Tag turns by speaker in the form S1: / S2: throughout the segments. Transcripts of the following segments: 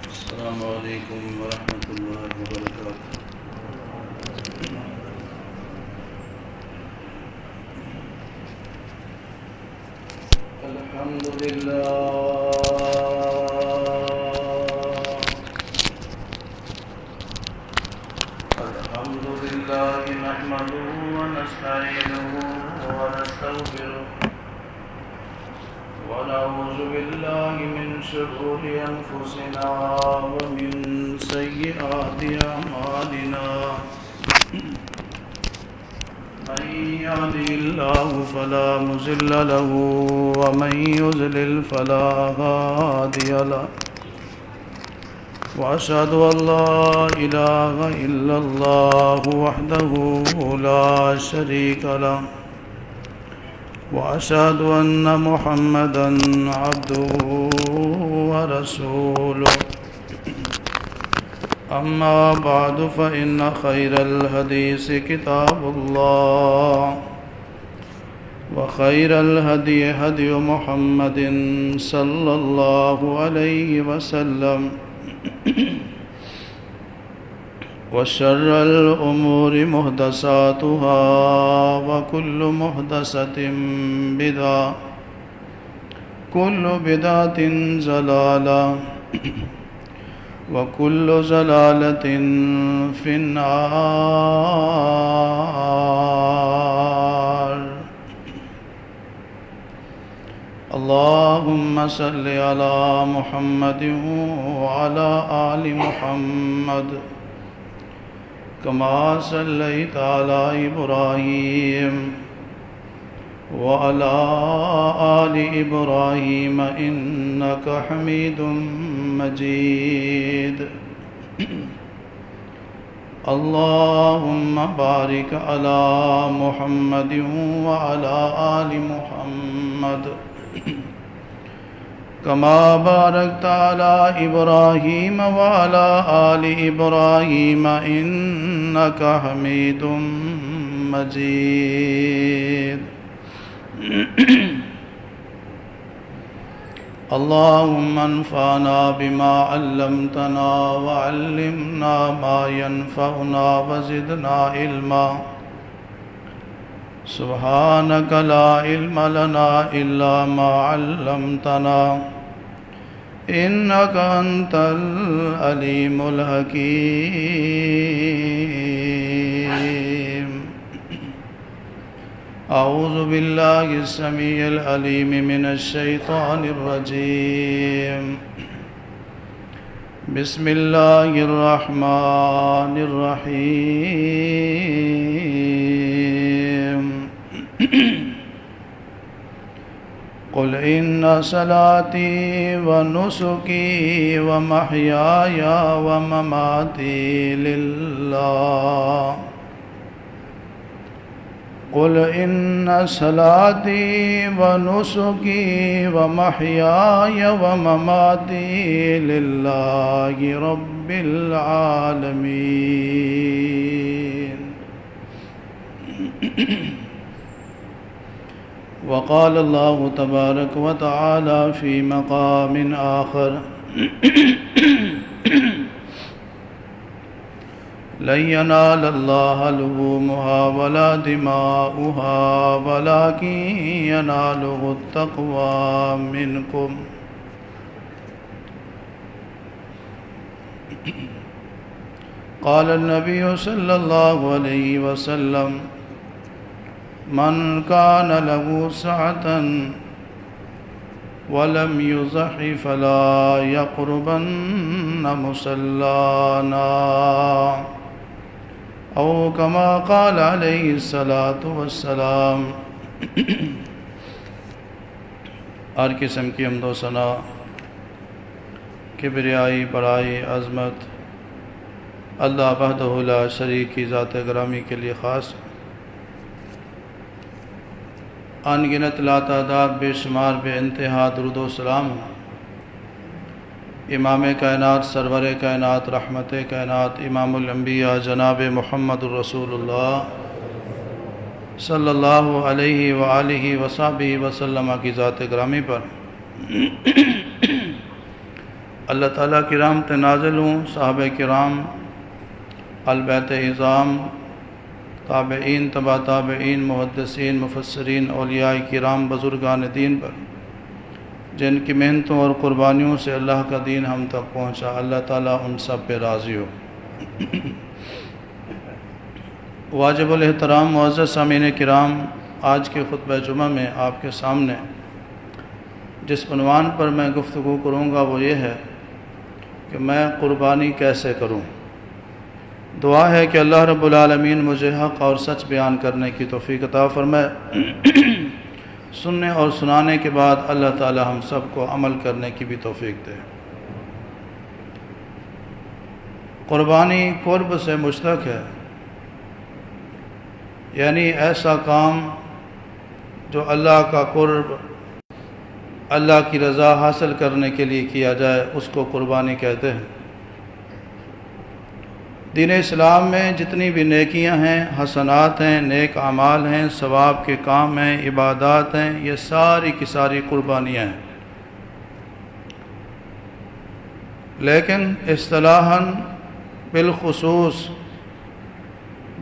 S1: السلام علیکم ورحمۃ اللہ وبرکاتہ۔ الحمد للہ نحمده ونستعینه ونستغفره ونعوذ باللہ من شرور انفسنا ومن سیئات اعمالنا من يهده الله فلا مضل له ومن يضلل فلا هادي له وأشهد أن لا إله إلا الله وحده لا شريك له وأشهد أن محمدًا عبده ورسوله أما بعد فإن خير الحديث كتاب الله وخير الهدي هدي محمد صلى الله عليه وسلم وشر الأمور محدثاتها وكل محدثة بدعة كل بدعة ضلالة وكل ضلالة في النار۔ اللهم صل على محمد وعلى آل محمد كما صليت على إبراهيم وعلى آل إبراهيم إنك حميد مجيد۔ اللهم بارك على محمد وعلى آل محمد كما باركت على إبراهيم وعلى آل إبراهيم إنك حميد مجيد۔ اللهم انفعنا بما علمتنا وعلمنا ما ينفعنا وزدنا علما۔ سبحانك لا علم لنا إلا ما علمتنا إنك أنت العليم الحكيم۔ أعوذ بالله السميع العليم من الشيطان الرجيم۔ بسم الله الرحمن الرحيم۔ قل إن صلاتي ونسكي ومحياي ومماتي لله قل إن صلاتي ونسكي ومحياي ومماتي لله رب العالمين۔ وقال الله تبارك وتعالى في مقام آخر لن ينال الله لحومها ولا دماؤها ولكن يناله التقوى منكم۔ قال النبي صلى الله عليه وسلم من كان له سعة ولم يضح فلا يقربن مصلانا أو كما قال عليه الصلاة والسلام۔ ہر قسم کی حمد و ثنا، کبریائی، بڑائی، عظمت اللہ وحدہ لا شریک کی ذات گرامی کے لیے خاص۔ ان گنت لا تعداد بے شمار بے انتہا درود و سلام امام کائنات، سرور کائنات، رحمت کائنات، امام الانبیاء جناب محمد الرسول اللہ صلی اللہ علیہ وآلہ وصحبہ وسلم کی ذات گرامی پر اللہ تعالیٰ کی رحمت نازل ہوں، صحابہ کرام، البیت اعظام، تابعین، تبع تابعین، محدثین، مفسرین، اولیاء کرام، بزرگان دین پر جن کی محنتوں اور قربانیوں سے اللہ کا دین ہم تک پہنچا، اللہ تعالیٰ ان سب پہ راضی ہو۔ واجب الاحترام معزز سامعین کرام، آج کے خطبہ جمعہ میں آپ کے سامنے جس عنوان پر میں گفتگو کروں گا وہ یہ ہے کہ میں قربانی کیسے کروں۔ دعا ہے کہ اللہ رب العالمین مجھے حق اور سچ بیان کرنے کی توفیق عطا فرمائے، سننے اور سنانے کے بعد اللہ تعالی ہم سب کو عمل کرنے کی بھی توفیق دے۔ قربانی قرب سے مشتق ہے، یعنی ایسا کام جو اللہ کا قرب، اللہ کی رضا حاصل کرنے کے لیے کیا جائے، اس کو قربانی کہتے ہیں۔ دین اسلام میں جتنی بھی نیکیاں ہیں، حسنات ہیں، نیک اعمال ہیں، ثواب کے کام ہیں، عبادات ہیں، یہ ساری کی ساری قربانیاں ہیں۔ لیکن اصطلاحاً بالخصوص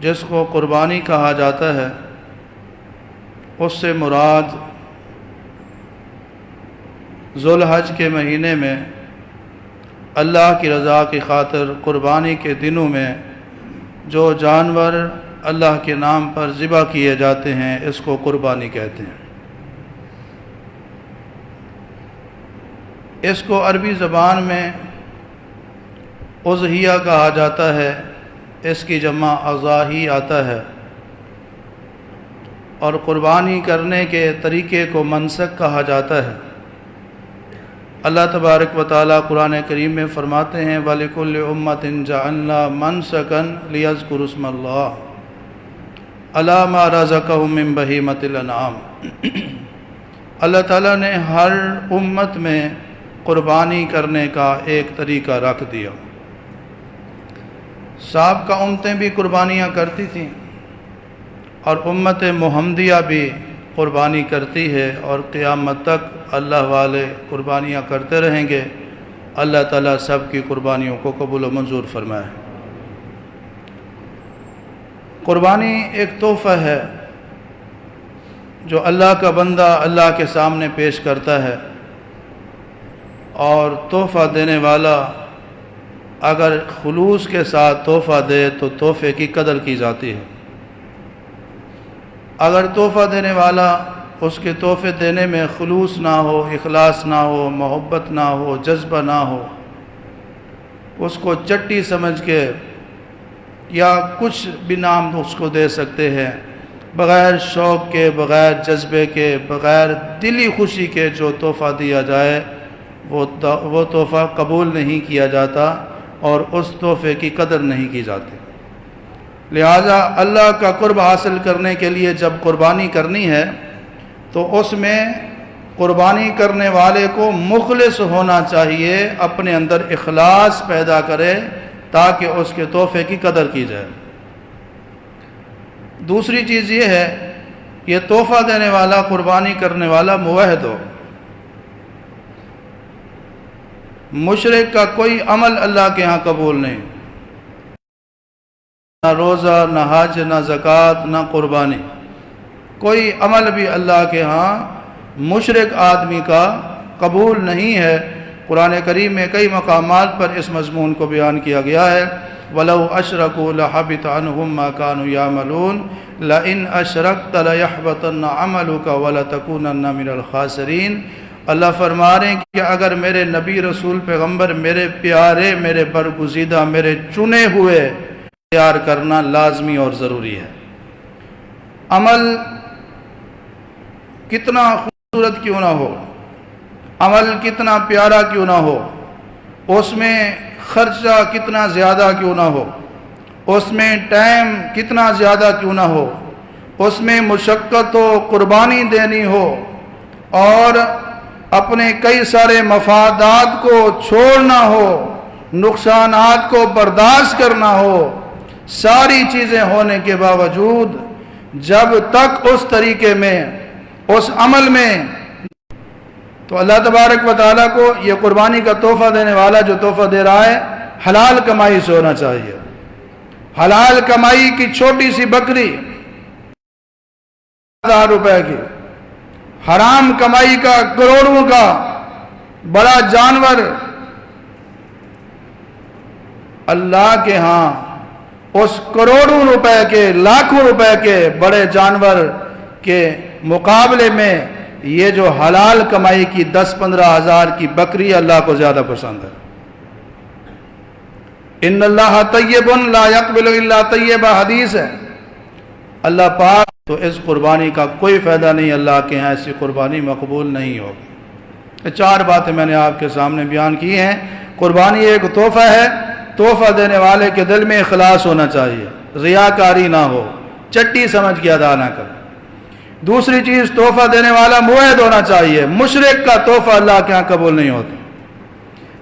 S1: جس کو قربانی کہا جاتا ہے، اس سے مراد ذو الحج کے مہینے میں اللہ کی رضا کی خاطر قربانی کے دنوں میں جو جانور اللہ کے نام پر ذبح کیے جاتے ہیں، اس کو قربانی کہتے ہیں۔ اس کو عربی زبان میں اضحیہ کہا جاتا ہے، اس کی جمع اضاحی آتا ہے، اور قربانی کرنے کے طریقے کو منسک کہا جاتا ہے۔ اللہ تبارک و تعالیٰ قرآن کریم میں فرماتے ہیں وَلِكُلِّ أُمَّةٍ جَعَلْنَا مَنْسَكًا لِيَذْكُرُوا اسْمَ اللَّهِ عَلَىٰ مَا رَزَقَهُم مِّن بَهِيمَةِ الْأَنْعَامِ۔ اللہ تعالیٰ نے ہر امت میں قربانی کرنے کا ایک طریقہ رکھ دیا۔ سابقہ امتیں بھی قربانیاں کرتی تھیں، اور امت محمدیہ بھی قربانی کرتی ہے، اور قیامت تک اللہ والے قربانیاں کرتے رہیں گے۔ اللہ تعالیٰ سب کی قربانیوں کو قبول و منظور فرمائے۔ قربانی ایک تحفہ ہے جو اللہ کا بندہ اللہ کے سامنے پیش کرتا ہے، اور تحفہ دینے والا اگر خلوص کے ساتھ تحفہ دے تو تحفے کی قدر کی جاتی ہے۔ اگر تحفہ دینے والا اس کے تحفے دینے میں خلوص نہ ہو، اخلاص نہ ہو، محبت نہ ہو، جذبہ نہ ہو، اس کو چٹی سمجھ کے یا کچھ بھی نام اس کو دے سکتے ہیں، بغیر شوق کے، بغیر جذبے کے، بغیر دلی خوشی کے جو تحفہ دیا جائے وہ تحفہ قبول نہیں کیا جاتا، اور اس تحفے کی قدر نہیں کی جاتی۔ لہذا اللہ کا قرب حاصل کرنے کے لیے جب قربانی کرنی ہے تو اس میں قربانی کرنے والے کو مخلص ہونا چاہیے، اپنے اندر اخلاص پیدا کرے تاکہ اس کے تحفے کی قدر کی جائے۔ دوسری چیز یہ ہے، یہ تحفہ دینے والا، قربانی کرنے والا موحد ہو۔ مشرک کا کوئی عمل اللہ کے ہاں قبول نہیں، نہ روزہ، نہ حج، نہ زکوٰۃ، نہ قربانی، کوئی عمل بھی اللہ کے ہاں مشرک آدمی کا قبول نہیں ہے۔ قرآن کریم میں کئی مقامات پر اس مضمون کو بیان کیا گیا ہے وَلَوْ أَشْرَكُوا لَحَبِطَ عَنْهُمْ مَا كَانُوا يَعْمَلُونَ لَئِنْ أَشْرَكْتَ لَيَحْبَطَنَّ عَمَلُكَ وَلَتَكُونَنَّ مِنَ الْخَاسِرِينَ۔ اللہ فرما رہے ہیں کہ اگر میرے نبی، رسول، پیغمبر، میرے پیارے، میرے برگزیدہ، میرے چنے ہوئے تیار کرنا لازمی اور ضروری ہے۔ عمل کتنا خوبصورت کیوں نہ ہو، عمل کتنا پیارا کیوں نہ ہو، اس میں خرچہ کتنا زیادہ کیوں نہ ہو، اس میں ٹائم کتنا زیادہ کیوں نہ ہو، اس میں مشقت و قربانی دینی ہو، اور اپنے کئی سارے مفادات کو چھوڑنا ہو، نقصانات کو برداشت کرنا ہو، ساری چیزیں ہونے کے باوجود جب تک اس طریقے میں اس عمل میں، تو اللہ تبارک و تعالیٰ کو یہ قربانی کا تحفہ دینے والا جو تحفہ دے رہا ہے حلال کمائی سے ہونا چاہیے۔ حلال کمائی کی چھوٹی سی بکری 1000 روپے کی، حرام کمائی کا کروڑوں کا بڑا جانور اللہ کے ہاں اس کروڑوں روپے کے، لاکھوں روپے کے بڑے جانور کے مقابلے میں یہ جو حلال کمائی کی 10-15 ہزار کی بکری اللہ کو زیادہ پسند ہے۔ ان اللہ طیب لا یقبل الا طیبا حدیث ہے۔ اللہ پاک تو اس قربانی کا کوئی فائدہ نہیں، اللہ کے ہاں ایسی قربانی مقبول نہیں ہوگی۔ یہ 4 باتیں میں نے آپ کے سامنے بیان کی ہیں۔ قربانی ایک تحفہ ہے، تحفہ دینے والے کے دل میں اخلاص ہونا چاہیے، ریاکاری نہ ہو، چٹی سمجھ کے ادا نہ کرے۔ دوسری چیز، تحفہ دینے والا موحد ہونا چاہیے، مشرک کا تحفہ اللہ کے ہاں قبول نہیں ہوتا۔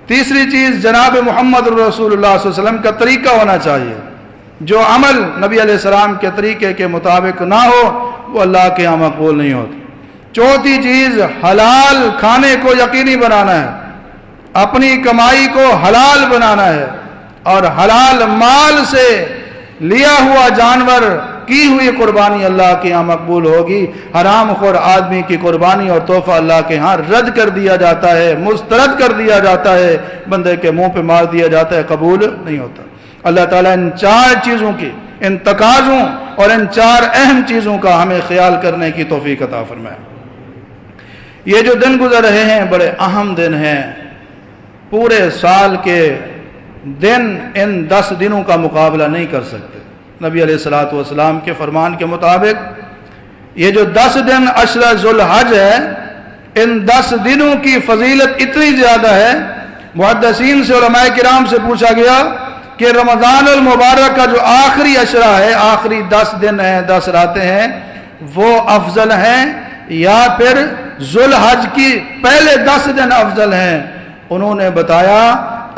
S1: تیسری چیز، جناب محمد رسول اللہ صلی اللہ علیہ وسلم کا طریقہ ہونا چاہیے، جو عمل نبی علیہ السلام کے طریقے کے مطابق نہ ہو وہ اللہ کے ہاں مقبول نہیں ہوتی۔ چوتھی چیز، حلال کھانے کو یقینی بنانا ہے، اپنی کمائی کو حلال بنانا ہے، اور حلال مال سے لیا ہوا جانور کی ہوئی قربانی اللہ کے ہاں مقبول ہوگی۔ حرام خور آدمی کی قربانی اور تحفہ اللہ کے ہاں رد کر دیا جاتا ہے، مسترد کر دیا جاتا ہے، بندے کے منہ پہ مار دیا جاتا ہے، قبول نہیں ہوتا۔ اللہ تعالیٰ ان 4 چیزوں کی، ان تقاضوں اور ان 4 اہم چیزوں کا ہمیں خیال کرنے کی توفیق عطا فرمائے۔ یہ جو دن گزر رہے ہیں بڑے اہم دن ہیں، پورے سال کے دن ان 10 دنوں کا مقابلہ نہیں کر سکتے۔ نبی علیہ الصلوۃ والسلام کے فرمان کے مطابق یہ جو 10 دن عشرہ ذوالحج ہے، ان 10 دنوں کی فضیلت اتنی زیادہ ہے، محدثین سے، علماء کرام سے پوچھا گیا کہ رمضان المبارک کا جو آخری عشرہ ہے، آخری 10 دن ہیں، 10 راتیں ہیں، وہ افضل ہیں یا پھر ذوالحج کی پہلے 10 دن افضل ہیں؟ انہوں نے بتایا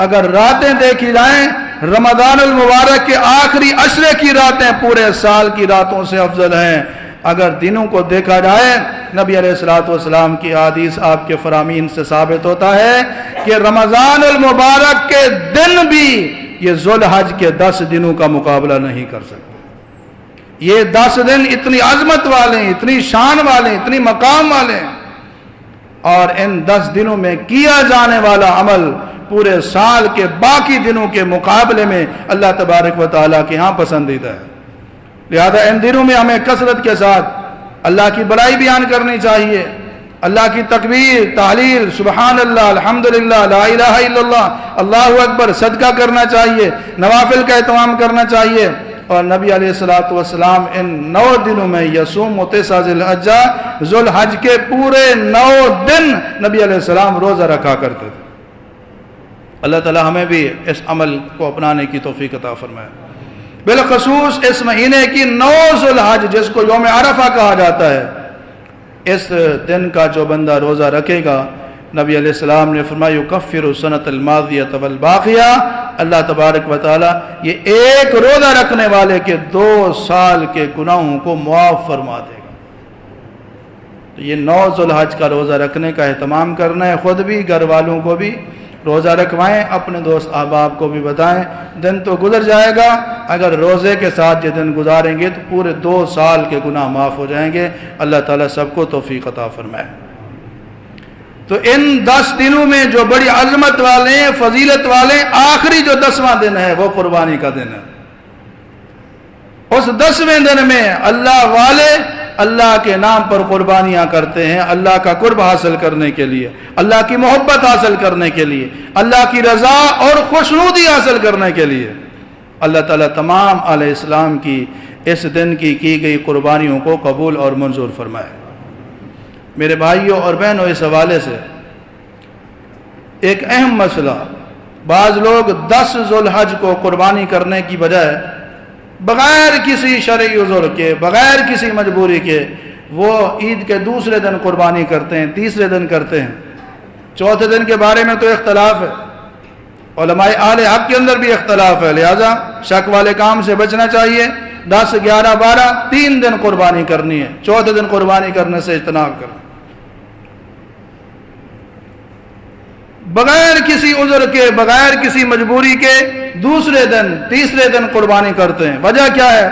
S1: اگر راتیں دیکھی جائیں، رمضان المبارک کے آخری عشرے کی راتیں پورے سال کی راتوں سے افضل ہیں۔ اگر دنوں کو دیکھا جائے، نبی علیہ الصلوۃ والسلام کی حدیث آپ کے فرامین سے ثابت ہوتا ہے کہ رمضان المبارک کے دن بھی یہ ذوالحج کے 10 دنوں کا مقابلہ نہیں کر سکتے۔ یہ 10 دن اتنی عظمت والے ہیں، اتنی شان والے ہیں، اتنی مقام والے ہیں، اور ان 10 دنوں میں کیا جانے والا عمل پورے سال کے باقی دنوں کے مقابلے میں اللہ تبارک و تعالیٰ کے ہاں پسندیدہ ہے۔ لہذا ان دنوں میں ہمیں کثرت کے ساتھ اللہ کی بڑائی بیان کرنی چاہیے، اللہ کی تکبیر، تحلیل، سبحان اللہ، الحمدللہ، لا الہ الا اللہ، اللہ اکبر، صدقہ کرنا چاہیے، نوافل کا اہتمام کرنا چاہیے۔ اور نبی علیہ الصلوۃ والسلام ان 9 دنوں میں یصوم و 9 ذی الحجہ، ذوالحج کے پورے 9 دن نبی علیہ السلام روزہ رکھا کرتے تھے۔ اللہ تعالیٰ ہمیں بھی اس عمل کو اپنانے کی توفیق عطا فرمائے۔ بالخصوص اس مہینے کی 9 ذوالحج، جس کو یوم عرفہ کہا جاتا ہے، اس دن کا جو بندہ روزہ رکھے گا، نبی علیہ السلام نے فرمایا یکفر السنۃ الماضیۃ والباقیہ، اللہ تبارک و تعالیٰ یہ ایک روزہ رکھنے والے کے 2 سال کے گناہوں کو معاف فرما دے گا۔ تو یہ 9 ذوالحج کا روزہ رکھنے کا اہتمام کرنا ہے، خود بھی، گھر والوں کو بھی روزہ رکھوائیں، اپنے دوست احباب کو بھی بتائیں۔ دن تو گزر جائے گا، اگر روزے کے ساتھ یہ دن گزاریں گے تو پورے 2 سال کے گناہ معاف ہو جائیں گے۔ اللہ تعالیٰ سب کو توفیق عطا فرمائے۔ تو ان 10 دنوں میں جو بڑی عظمت والے، فضیلت والے، آخری جو 10واں دن ہے وہ قربانی کا دن ہے۔ اس 10ویں دن میں اللہ والے اللہ کے نام پر قربانیاں کرتے ہیں، اللہ کا قرب حاصل کرنے کے لیے، اللہ کی محبت حاصل کرنے کے لیے، اللہ کی رضا اور خوشنودی حاصل کرنے کے لیے۔ اللہ تعالیٰ تمام اہل اسلام کی اس دن کی گئی قربانیوں کو قبول اور منظور فرمائے۔ میرے بھائیوں اور بہنوں، اس حوالے سے ایک اہم مسئلہ، بعض لوگ 10 ذوالحج کو قربانی کرنے کی بجائے بغیر کسی شرعی عذر کے، بغیر کسی مجبوری کے، وہ عید کے دوسرے دن قربانی کرتے ہیں، تیسرے دن کرتے ہیں، چوتھے دن کے بارے میں تو اختلاف ہے، علماء اہل حق کے اندر بھی اختلاف ہے، لہذا شک والے کام سے بچنا چاہیے۔ 10, 11, 12 3 دن قربانی کرنی ہے، چوتھے دن قربانی کرنے سے اجتناب کریں، بغیر کسی عذر کے، بغیر کسی مجبوری کے دوسرے دن، تیسرے دن قربانی کرتے ہیں۔ وجہ کیا ہے؟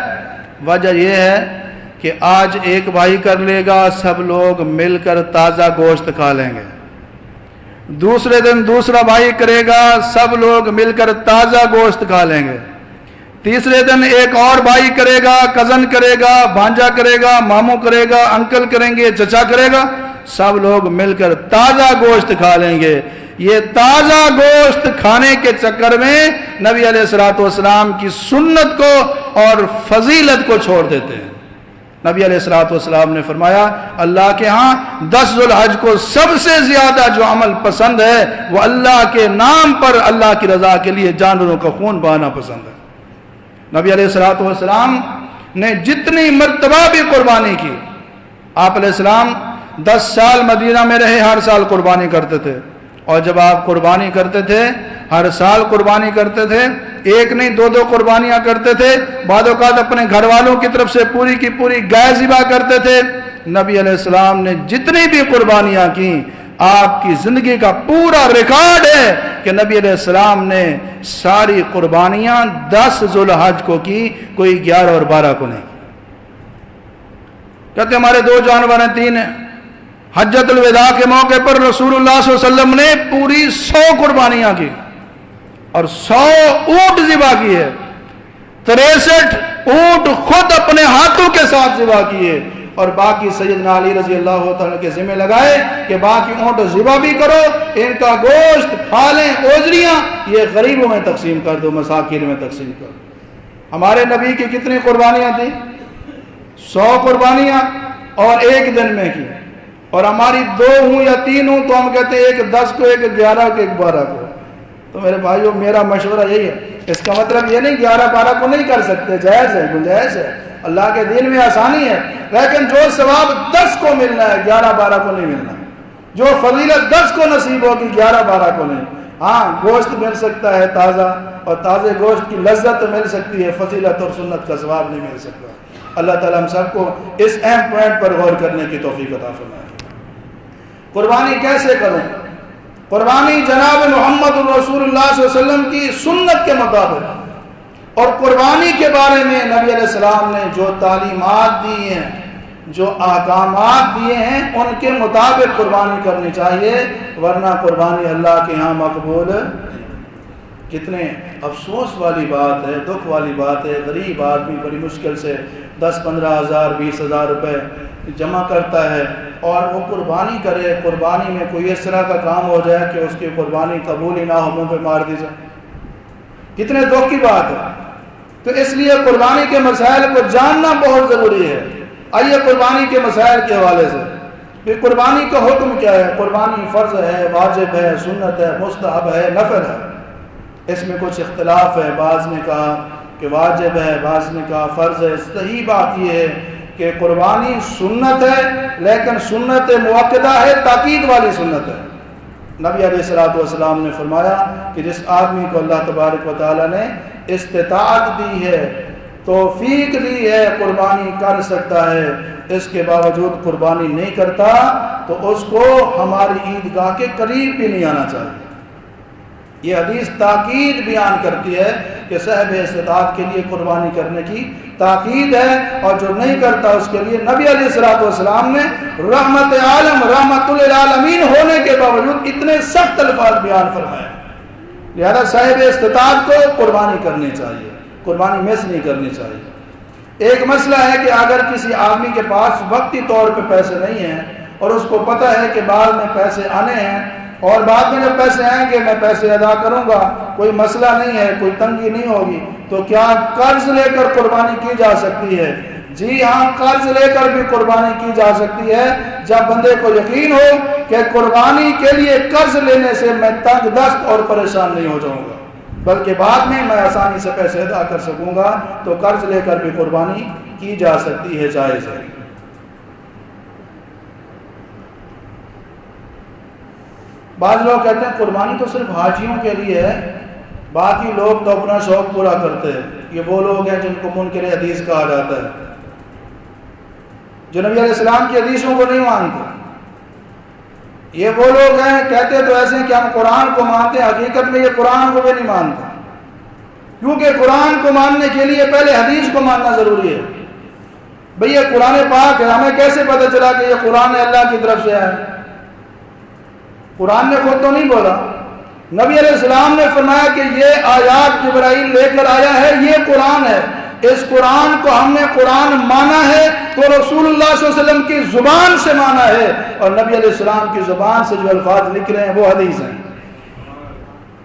S1: وجہ یہ ہے کہ آج ایک بھائی کر لے گا، سب لوگ مل کر تازہ گوشت کھا لیں گے، دوسرے دن دوسرا بھائی کرے گا، سب لوگ مل کر تازہ گوشت کھا لیں گے، تیسرے دن ایک اور بھائی کرے گا، کزن کرے گا، بھانجا کرے گا، ماموں کرے گا، انکل کریں گے، چچا کرے گا، سب لوگ مل کر تازہ گوشت کھا لیں گے۔ یہ تازہ گوشت کھانے کے چکر میں نبی علیہ الصلوۃ والسلام کی سنت کو اور فضیلت کو چھوڑ دیتے ہیں۔ نبی علیہ الصلوۃ والسلام نے فرمایا اللہ کے ہاں 10 ذو الحج کو سب سے زیادہ جو عمل پسند ہے وہ اللہ کے نام پر اللہ کی رضا کے لیے جانوروں کا خون بہانا پسند ہے۔ نبی علیہ الصلوۃ والسلام نے جتنی مرتبہ بھی قربانی کی، آپ علیہ السلام 10 سال مدینہ میں رہے، ہر سال قربانی کرتے تھے، اور جب آپ قربانی کرتے تھے ہر سال قربانی کرتے تھے، ایک نہیں 2 قربانیاں کرتے تھے، بعض اوقات اپنے گھر والوں کی طرف سے پوری کی پوری گائے ذبح کرتے تھے۔ نبی علیہ السلام نے جتنی بھی قربانیاں کی، آپ کی زندگی کا پورا ریکارڈ ہے کہ نبی علیہ السلام نے ساری قربانیاں 10 ذو الحج کو کی، کوئی 11 اور 12 کو نہیں۔ کہتے ہمارے 2 جانور ہیں، 3 ہیں۔ حجۃ الوداع کے موقع پر رسول اللہ صلی اللہ علیہ وسلم نے پوری 100 قربانیاں کی اور 100 اونٹ ذبح کیے، 63 اونٹ خود اپنے ہاتھوں کے ساتھ ذبح کیے، اور باقی سیدنا علی رضی اللہ تعالیٰ کے ذمہ لگائے کہ باقی اونٹ ذبح بھی کرو، ان کا گوشت کھالیں، اوزریاں یہ غریبوں میں تقسیم کر دو، مساکین میں تقسیم کر دو۔ ہمارے نبی کی کتنی قربانیاں تھیں؟ 100 قربانیاں، اور ایک دن میں کی، اور ہماری 2 ہوں یا 3 ہوں تو ہم کہتے ہیں ایک 10 کو، ایک 11 کو، ایک 12 کو۔ تو میرے بھائیوں میرا مشورہ یہی ہے، اس کا مطلب یہ نہیں 11 12 کو نہیں کر سکتے، جائز ہے، گنجائش ہے، اللہ کے دین میں آسانی ہے، لیکن جو ثواب 10 کو ملنا ہے 11 12 کو نہیں ملنا، جو فضیلت 10 کو نصیب ہوگی 11 12 کو نہیں۔ ہاں گوشت مل سکتا ہے تازہ، اور تازے گوشت کی لذت مل سکتی ہے، فضیلت اور سنت کا ثواب نہیں مل سکتا۔ اللہ تعالیٰ ہم سب کو اس اہم پوائنٹ پر غور کرنے کی توفیق عطا فرمائے۔ قربانی کیسے کریں؟ قربانی جناب محمد رسول اللہ صلی اللہ علیہ وسلم کی سنت کے مطابق، اور قربانی کے بارے میں نبی علیہ السلام نے جو تعلیمات دی ہیں، جو احکامات دیے ہیں، ان کے مطابق قربانی کرنی چاہیے، ورنہ قربانی اللہ کے ہاں مقبول۔ کتنے افسوس والی بات ہے، دکھ والی بات ہے، غریب آدمی بڑی مشکل سے 10-15 ہزار 20 ہزار روپے جمع کرتا ہے، اور وہ قربانی کرے، قربانی میں کوئی اس طرح کا کام ہو جائے کہ اس کی قربانی قبول ہی نہ ہو، منہ پہ مار دی جائے، کتنے دکھ کی بات ہے۔ تو اس لیے قربانی کے مسائل کو جاننا بہت ضروری ہے۔ آئیے قربانی کے مسائل کے حوالے سے، کہ قربانی کا حکم کیا ہے؟ قربانی فرض ہے، واجب ہے، سنت ہے، مستحب ہے، نفل ہے؟ اس میں کچھ اختلاف ہے، بعض نے کہا کہ واجب ہے، بعض نے کہا فرض ہے۔ صحیح بات یہ ہے کہ قربانی سنت ہے، لیکن سنت مؤکدہ ہے، تاکید والی سنت ہے۔ نبی علیہ الصلوۃ والسلام نے فرمایا کہ جس آدمی کو اللہ تبارک و تعالیٰ نے استطاعت دی ہے، توفیق دی ہے، قربانی کر سکتا ہے، اس کے باوجود قربانی نہیں کرتا، تو اس کو ہماری عیدگاہ کے قریب بھی نہیں آنا چاہیے۔ یہ حدیث تاکید بیان کرتی ہے کہ صاحب استطاعت کے لیے قربانی کرنے کی تاکید ہے، اور جو نہیں کرتا اس کے لیے نبی علیہ الصلوۃ والسلام نے رحمت عالم، رحمت للعالمین ہونے کے باوجود اتنے سخت الفاظ بیان فرمائے۔ لہذا صاحب استطاعت کو قربانی کرنی چاہیے، قربانی مس نہیں کرنی چاہیے۔ ایک مسئلہ ہے کہ اگر کسی آدمی کے پاس وقتی طور پہ پیسے نہیں ہیں، اور اس کو پتہ ہے کہ بعد میں پیسے آنے ہیں، اور بعد میں جب پیسے آئیں گے میں پیسے ادا کروں گا، کوئی مسئلہ نہیں ہے، کوئی تنگی نہیں ہوگی، تو کیا قرض لے کر قربانی کی جا سکتی ہے؟ جی ہاں، قرض لے کر بھی قربانی کی جا سکتی ہے، جب بندے کو یقین ہو کہ قربانی کے لیے قرض لینے سے میں تنگ دست اور پریشان نہیں ہو جاؤں گا، بلکہ بعد میں میں آسانی سے پیسے ادا کر سکوں گا، تو قرض لے کر بھی قربانی کی جا سکتی ہے، جائز ہے۔ بعض لوگ کہتے ہیں قربانی تو صرف حاجیوں کے لیے ہے، باقی لوگ تو اپنا شوق پورا کرتے ہیں۔ یہ وہ لوگ ہیں جن کو منکر حدیث کہا جاتا ہے، جو نبی علیہ السلام کی حدیثوں کو نہیں مانتے۔ یہ وہ لوگ ہیں، کہتے تو ایسے ہیں کہ ہم قرآن کو مانتے ہیں، حقیقت میں یہ قرآن کو بھی نہیں مانتے، کیونکہ قرآن کو ماننے کے لیے پہلے حدیث کو ماننا ضروری ہے۔ بھئی یہ قرآن پاک ہے، ہمیں کیسے پتہ چلا کہ یہ قرآن اللہ کی طرف سے ہے؟ قرآن نے خود تو نہیں بولا، نبی علیہ السلام نے فرمایا کہ یہ آیات جبرائیل لے کر آیا ہے، یہ قرآن ہے، اس قرآن کو ہم نے قرآن مانا ہے تو رسول اللہ صلی اللہ علیہ وسلم کی زبان سے مانا ہے، اور نبی علیہ السلام کی زبان سے جو الفاظ لکھ رہے ہیں وہ حدیث ہیں۔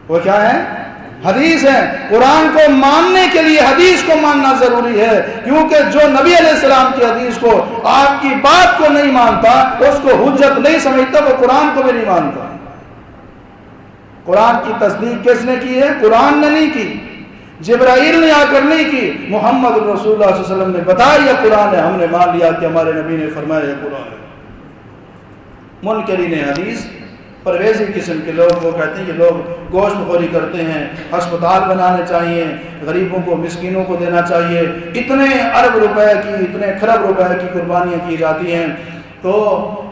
S1: وہ کیا ہے؟ حدیث ہے۔ قرآن کو ماننے کے لیے حدیث کو ماننا ضروری ہے، کیونکہ جو نبی علیہ السلام کی حدیث کو، آپ کی بات کو نہیں مانتا، اس کو حجت نہیں سمجھتا، وہ قرآن کو بھی نہیں مانتا۔ قرآن کی تصدیق کس نے کی ہے؟ قرآن نے نہیں کی، جبرائیل نے آ کر نہیں کی، محمد رسول اللہ صلی اللہ علیہ وسلم نے بتایا یہ قرآن ہے، ہم نے مان لیا کہ ہمارے نبی نے فرمایا یہ قرآن ہے۔ منکرین حدیث پرویزی قسم کے لوگ، وہ کہتے ہیں کہ لوگ گوشت خوری کرتے ہیں، ہسپتال بنانے چاہیے، غریبوں کو مسکینوں کو دینا چاہیے، اتنے ارب روپے کی، اتنے کھرب روپے کی قربانیاں کی جاتی ہیں۔ تو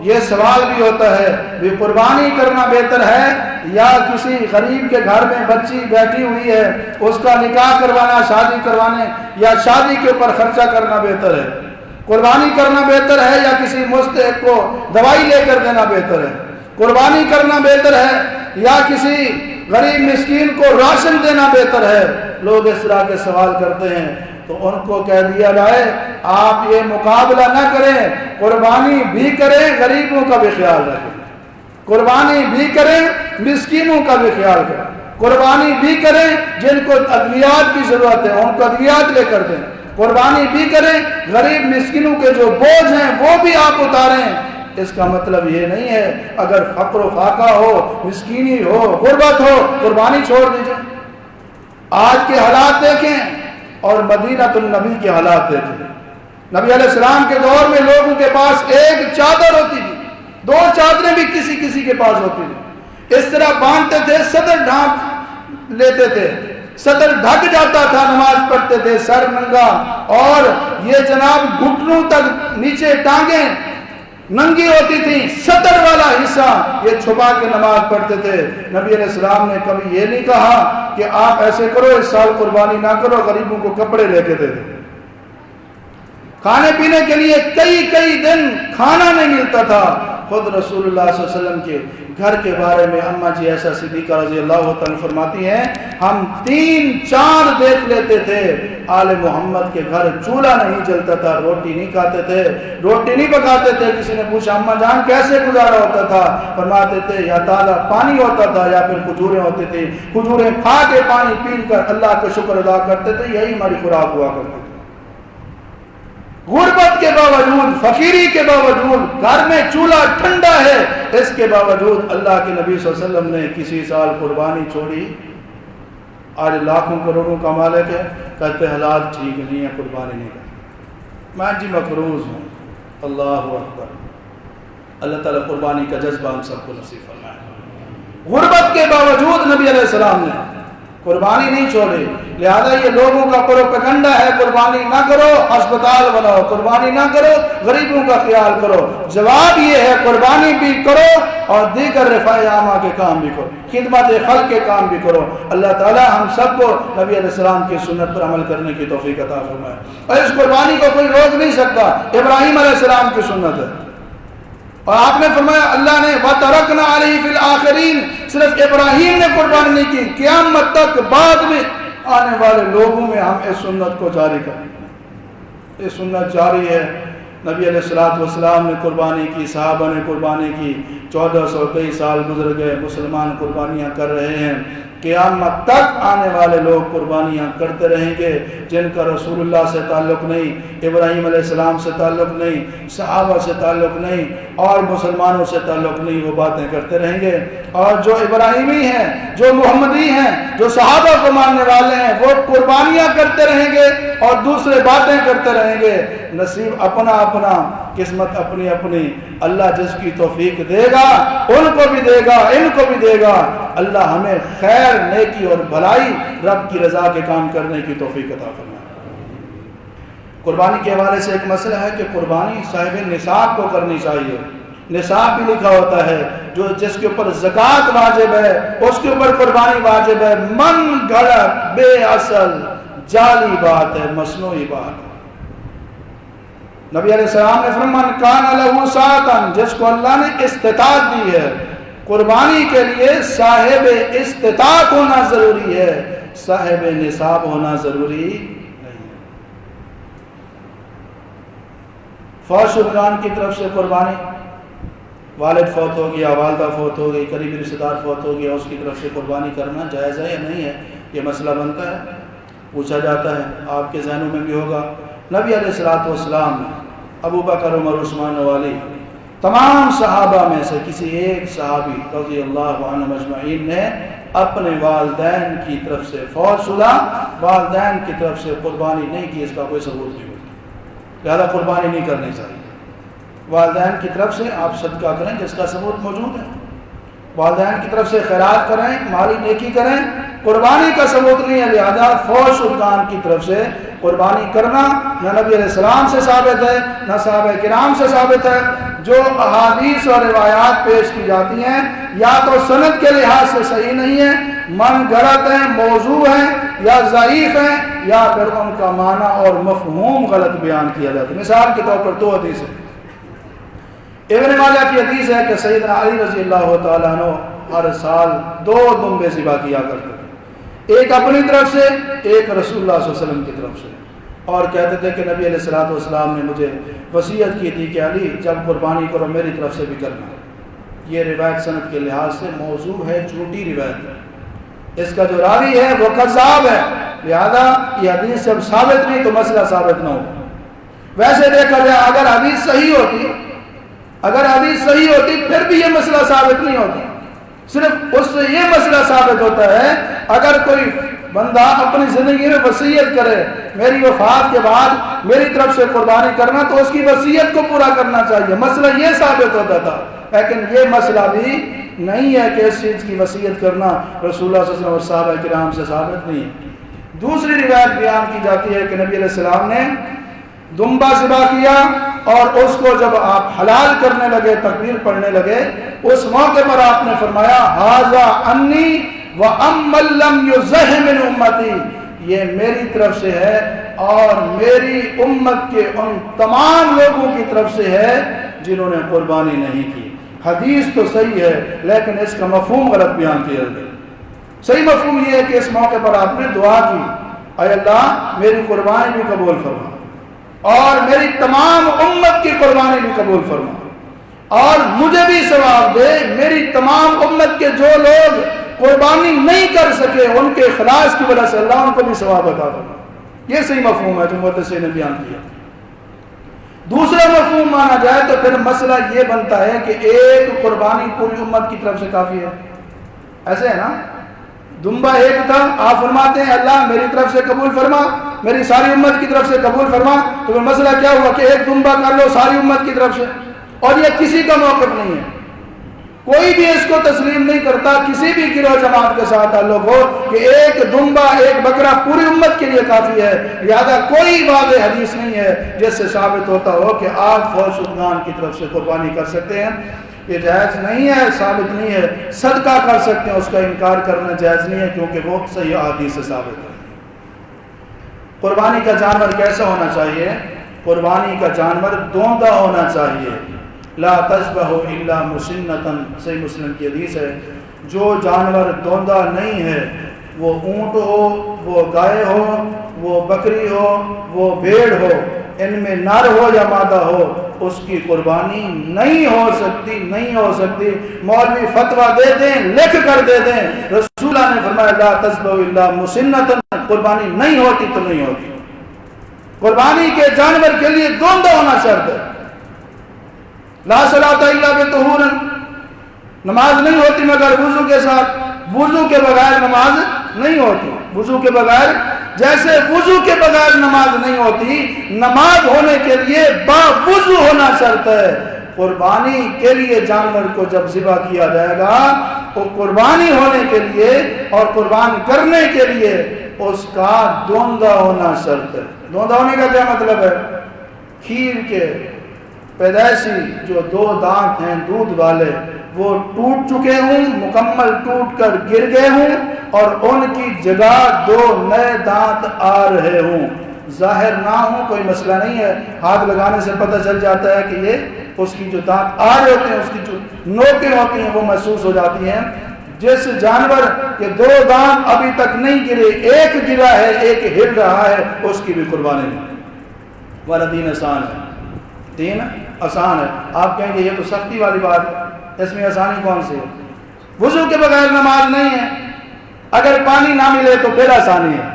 S1: یہ سوال بھی ہوتا ہے بھی قربانی کرنا بہتر ہے یا کسی غریب کے گھر میں بچی بیٹھی ہوئی ہے اس کا نکاح کروانا، شادی کروانے یا شادی کے اوپر خرچہ کرنا بہتر ہے؟ قربانی کرنا بہتر ہے یا کسی مستحق کو دوائی لے کر دینا بہتر ہے؟ قربانی کرنا بہتر ہے یا کسی غریب مسکین کو راشن دینا بہتر ہے؟ لوگ اس طرح کے سوال کرتے ہیں، تو ان کو کہہ دیا جائے آپ یہ مقابلہ نہ کریں، قربانی بھی کریں، غریبوں کا بھی خیال رکھیں، قربانی بھی کریں، مسکینوں کا بھی خیال کریں، قربانی بھی کریں، جن کو ادویات کی ضرورت ہے ان کو ادویات لے کر دیں، قربانی بھی کریں، غریب مسکینوں کے جو بوجھ ہیں وہ بھی آپ اتاریں۔ اس کا مطلب یہ نہیں ہے اگر فقر و فاقہ ہو، مسکینی ہو، غربت ہو، قربانی چھوڑ دیجئے۔ آج کے حالات دیکھیں اور مدینہ النبی کے حالات دیکھیں۔ نبی علیہ السلام کے دور میں لوگوں کے پاس ایک چادر ہوتی تھی، دو چادریں بھی کسی کسی کے پاس ہوتی تھی، اس طرح باندھتے تھے، صدر ڈھانپ لیتے تھے، صدر ڈھک جاتا تھا، نماز پڑھتے تھے سر ننگا، اور یہ جناب گھٹنوں تک نیچے ٹانگیں ننگی ہوتی تھی، صدر والا حصہ یہ چھپا کے نماز پڑھتے تھے۔ نبی علیہ السلام نے کبھی یہ نہیں کہا کہ آپ ایسے کرو، اس سال قربانی نہ کرو، غریبوں کو کپڑے لے کے دے دو۔ کھانے پینے کے لیے کئی دن کھانا نہیں ملتا تھا۔ خود رسول اللہ صلی اللہ علیہ وسلم کے گھر کے بارے میں اماں جی عائشہ صدیقہ رضی اللہ تعالیٰ فرماتی ہیں، ہم 3-4 دیکھ لیتے تھے آل محمد کے گھر چولہا نہیں جلتا تھا، روٹی نہیں کھاتے تھے، روٹی نہیں پکاتے تھے۔ کسی نے پوچھا اماں جان کیسے گزارا ہوتا تھا؟ فرماتے تھے یا تازہ پانی ہوتا تھا یا پھر کھجوریں ہوتی تھی، کھجوریں کھا کے پانی پی کر اللہ کا شکر ادا کرتے تھے، یہی ہماری خوراک ہوا کرتی تھی۔ غربت کے باوجود، فقیری کے باوجود، گھر میں چولہا ٹھنڈا ہے، اس کے باوجود اللہ کے نبی صلی اللہ علیہ وسلم نے کسی سال قربانی چھوڑی۔ آج لاکھوں کروڑوں کا مالک ہے، کہتے حالات ٹھیک نہیں ہے، قربانی نہیں کرتے۔ میں جی مقروض ہوں۔ اللہ اکبر۔ اللہ تعالیٰ قربانی کا جذبہ ہم سب کو نصیب فرمائے۔ غربت کے باوجود نبی علیہ السلام نے قربانی نہیں چھوڑی۔ لہذا یہ لوگوں کا پروپیگنڈا ہے قربانی نہ کرو، اسپتال بناؤ، قربانی نہ کرو، غریبوں کا خیال کرو۔ جواب یہ ہے قربانی بھی کرو اور دیگر رفاع عامہ کے کام بھی کرو، خدمت خلق کے کام بھی کرو۔ اللہ تعالی ہم سب کو نبی علیہ السلام کی سنت پر عمل کرنے کی توفیق عطا فرمائے۔ اور اس قربانی کو کوئی روک نہیں سکتا، ابراہیم علیہ السلام کی سنت ہے، اور آپ نے فرمایا اللہ نے وَتَرَكْنَا عَلَيْهِ فِي الْآخِرِينَ، صرف ابراہیم نے قربانی نہیں کی، قیامت تک بعد میں آنے والے لوگوں میں ہم اس سنت کو جاری کریں۔ یہ سنت جاری ہے۔ نبی علیہ السلام نے قربانی کی، صحابہ نے قربانی کی، 1400 سال گزر گئے، مسلمان قربانیاں کر رہے ہیں۔ قیامت تک آنے والے لوگ قربانیاں کرتے رہیں گے، جن کا رسول اللہ سے تعلق نہیں، ابراہیم علیہ السلام سے تعلق نہیں، صحابہ سے تعلق نہیں اور مسلمانوں سے تعلق نہیں، وہ باتیں کرتے رہیں گے۔ اور جو ابراہیمی ہیں، جو محمدی ہیں، جو صحابہ کو ماننے والے ہیں، وہ قربانیاں کرتے رہیں گے اور دوسرے باتیں کرتے رہیں گے، نصیب اپنا اپنا، قسمت اپنی اپنی۔ اللہ جس کی توفیق دے گا ان کو بھی دے گا، ان کو بھی دے گا۔ اللہ ہمیں خیر، نیکی اور بھلائی، رب کی رضا کے کام کرنے کی توفیق عطا فرمائے۔ قربانی کے حوالے سے ایک مسئلہ ہے کہ قربانی صاحب نصاب کو کرنی چاہیے۔ نصاب بھی لکھا ہوتا ہے، جو جس کے اوپر زکوٰۃ واجب ہے اس کے اوپر قربانی واجب ہے۔ من گھڑت، بے اصل، جعلی بات ہے، مصنوعی بات ہے۔ نبی علیہ السلام نے فرمایا من کان لہ ساعۃ، جس کو اللہ نے استطاعت دی ہے، قربانی کے لیے صاحب استطاعت ہونا ضروری ہے، صاحب نصاب ہونا ضروری نہیں۔ فوت شدگان کی طرف سے قربانی، والد فوت ہو گیا، والدہ فوت ہو گئی، قریبی رشتہ دار فوت ہو گیا، اس کی طرف سے قربانی کرنا جائز ہے یا نہیں ہے، یہ مسئلہ بنتا ہے، پوچھا جاتا ہے، آپ کے ذہنوں میں بھی ہوگا۔ نبی علیہ الصلوۃ والسلام نے ابو بکر، عمر، عثمان و علی، تمام صحابہ میں سے کسی ایک صحابی رضی اللہ عنہ مجمعین نے اپنے والدین کی طرف سے، فوت شدہ والدین کی طرف سے قربانی نہیں کی، اس کا کوئی ثبوت نہیں ہوتا، لہذا قربانی نہیں کرنی چاہیے۔ والدین کی طرف سے آپ صدقہ کریں جس کا ثبوت موجود ہے، والدین کی طرف سے خیرات کریں، مالی نیکی کریں، قربانی کا ثبوت نہیں ہے، لہذا فوت شدگان کی طرف سے قربانی کرنا نہ نبی علیہ السلام سے ثابت ہے، نہ صحابہ کرام سے ثابت ہے۔ جو احادیث اور روایات پیش کی جاتی ہیں یا تو سند کے لحاظ سے صحیح نہیں ہے، من گھڑت ہیں، موضوع ہیں یا ضعیف ہیں، یا پھر ان کا معنی اور مفہوم غلط بیان کیا جاتا ہے۔ مثال کے طور پر دو حدیث ہیں۔ ابن ماجہ کی حدیث ہے کہ سیدنا علی رضی اللہ تعالیٰ عنہ ہر سال 2 دمبے ذبح کیا کرتے تھے، ایک اپنی طرف سے، ایک رسول اللہ صلی اللہ علیہ وسلم کی طرف سے، اور کہتے تھے کہ نبی علیہ الصلوۃ والسلام نے مجھے وصیت کی تھی کہ علی جب قربانی کرو میری طرف سے بھی کرنا۔ یہ روایت سند کے لحاظ سے موضوع ہے، جھوٹی روایت ہے، اس کا جو راوی ہے وہ کذاب ہے، لہذا یہ حدیث جب ثابت نہیں تو مسئلہ ثابت نہ ہو۔ ویسے دیکھا جائے اگر حدیث صحیح ہوتی پھر بھی یہ مسئلہ ثابت نہیں ہوتا، صرف اس سے یہ مسئلہ ثابت ہوتا ہے اگر کوئی بندہ اپنی زندگی میں وصیت کرے میری وفات کے بعد میری طرف سے قربانی کرنا، تو اس کی وصیت کو پورا کرنا چاہیے، مسئلہ یہ ثابت ہوتا تھا۔ لیکن یہ مسئلہ بھی نہیں ہے کہ اس چیز کی وصیت کرنا رسول اللہ صلی اللہ علیہ وسلم اور صحابہ کرام سے ثابت نہیں ہے۔ دوسری روایت بیان کی جاتی ہے کہ نبی علیہ السلام نے دمبا ذبح کیا، اور اس کو جب آپ حلال کرنے لگے، تکبیر پڑھنے لگے، اس موقع پر آپ نے فرمایا ھذا انی وَأَمَّن لَّمْ يُزَحِّ مِنْ أُمَّتِي، یہ میری طرف سے ہے اور میری امت کے ان تمام لوگوں کی طرف سے ہے جنہوں نے قربانی نہیں کی۔ حدیث تو صحیح ہے لیکن اس کا مفہوم غلط بیان کیا گیا۔ صحیح مفہوم یہ ہے کہ اس موقع پر آپ نے دعا کی، اے اللہ میری قربانی بھی قبول فرما اور میری تمام امت کی قربانی بھی قبول فرما، اور مجھے بھی ثواب دے، میری تمام امت کے جو لوگ قربانی نہیں کر سکے ان کے اخلاص کی وجہ سے اللہ ان کو بھی ثواب عطا فرما۔ یہ صحیح مفہوم ہے جو محدثین نے بیان کیا۔ دوسرا مفہوم مانا جائے تو پھر مسئلہ یہ بنتا ہے کہ ایک قربانی پوری امت کی طرف سے کافی ہے، ایسے ہے نا، دمبا ایک تھا، آپ فرماتے ہیں اللہ میری طرف سے قبول فرما، میری ساری امت کی طرف سے قبول فرما، تو پھر مسئلہ کیا ہوا کہ ایک دمبا کر لو ساری امت کی طرف سے، اور یہ کسی کا موقف نہیں ہے، کوئی بھی اس کو تسلیم نہیں کرتا، کسی بھی گروہ جماعت کے ساتھ تعلق ہو کہ ایک دمبا ایک بکرا پوری امت کے لیے کافی ہے، لہذا کوئی واضح حدیث نہیں ہے جس سے ثابت ہوتا ہو کہ آپ فوت شدگان کی طرف سے قربانی کر سکتے ہیں، یہ جائز نہیں ہے، ثابت نہیں ہے۔ صدقہ کر سکتے ہیں، اس کا انکار کرنا جائز نہیں ہے کیونکہ وہ صحیح حدیث سے ثابت ہے۔ قربانی کا جانور کیسا ہونا چاہیے؟ قربانی کا جانور دوندا ہونا چاہیے، لا تذبح الا مسنۃ، صحیح مسلم کی حدیث ہے، جو جانور دوندا نہیں ہے، وہ اونٹ ہو، وہ گائے ہو، وہ بکری ہو، وہ بھیڑ ہو، ان میں نر ہو یا مادہ ہو، اس کی قربانی نہیں ہو سکتی، نہیں ہو سکتی۔ مولوی فتویٰ دے دیں، لکھ کر دے دیں، رسول اللہ نے فرمایا لا تذبح الا مسنۃ، قربانی نہیں ہوتی تو نہیں ہوتی۔ قربانی کے جانور کے لیے دوندا ہونا شرط ہے۔ لا صلاۃ الا بطہور، نماز نہیں ہوتی مگر وضو کے ساتھ، وضو کے بغیر نماز نہیں ہوتی، وضو کے بغیر جیسے وضو کے بغیر نماز نہیں ہوتی، نماز ہونے کے لیے باوضو ہونا شرط ہے۔ قربانی کے لیے جانور کو جب ذبح کیا جائے گا تو قربانی ہونے کے لیے اور قربان کرنے کے لیے اس کا دوندا ہونا شرط ہے۔ دوندا ہونے کا کیا مطلب ہے؟ کھیر کے پیدائشی جو 2 دانت ہیں دودھ والے وہ ٹوٹ چکے ہوں، مکمل ٹوٹ کر گر گئے ہوں، اور ان کی جگہ 2 نئے دانت آ رہے ہوں، ظاہر نہ ہوں، کوئی مسئلہ نہیں ہے، ہاتھ لگانے سے پتہ چل جاتا ہے کہ یہ اس کی جو دانت آ رہے ہوتے ہیں، اس کی جو نوکیں ہوتی ہیں وہ محسوس ہو جاتی ہیں۔ جس جانور کے 2 دانت ابھی تک نہیں گرے، ایک گرا ہے، ایک ہل رہا ہے، اس کی بھی قربانی نہیں۔ والا دین آسان ہے، دین آسان ہے۔ آپ کہیں گے یہ تو سختی والی بات ہے، اس میں آسانی کون سی ہے؟ وضو کے بغیر نماز نہیں ہے، اگر پانی نہ ملے تو پھر آسانی ہے،